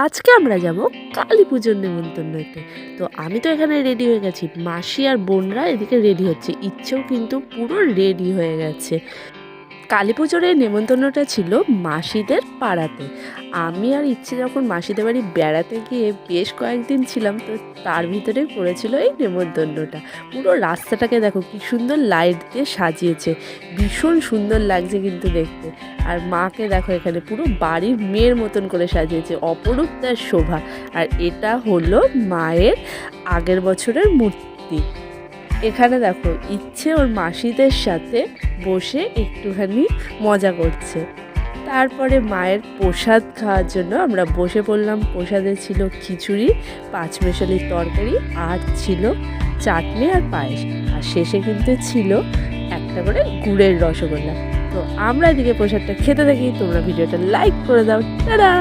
আজকে আমরা যাব কালী পুজোর নেমন্তন্নতে। তো আমি তো এখানে রেডি হয়ে গেছি, মাসি আর বোনরা এদিকে রেডি হচ্ছে, ইচ্ছেও কিন্তু পুরো রেডি হয়ে গেছে। কালী পুজোর এই নেমন্তন্নটা ছিল মাসিদের পাড়াতে। আমি আর ইচ্ছে যখন মাসিদের বাড়ি বেড়াতে গিয়ে বেশ কয়েকদিন ছিলাম, তো তার ভিতরেই পড়েছিল এই নেমন্তন্নটা। পুরো রাস্তাটাকে দেখো কি সুন্দর লাইট দিয়ে সাজিয়েছে, ভীষণ সুন্দর লাগছে কিন্তু দেখতে। আর মাকে দেখো এখানে পুরো বাড়ির মেয়ের মতন করে সাজিয়েছে, অপরূপ তার শোভা। আর এটা হলো মায়ের আগের বছরের মূর্তি। এখানে দেখো ইচ্ছে ওর মাসিদের সাথে বসে একটুখানি মজা করছে। তারপরে মায়ের প্রসাদ খাওয়ার জন্য আমরা বসে পড়লাম। প্রসাদে ছিল খিচুড়ি, পাঁচমেশালির তরকারি, আর ছিল চাটনি আর পায়েস, আর শেষে কিন্তু ছিল একটা করে গুড়ের রসগোল্লা। তো আমরা এদিকে প্রসাদটা খেতে থাকি, তোমরা ভিডিওটা লাইক করে দাও। টাটা।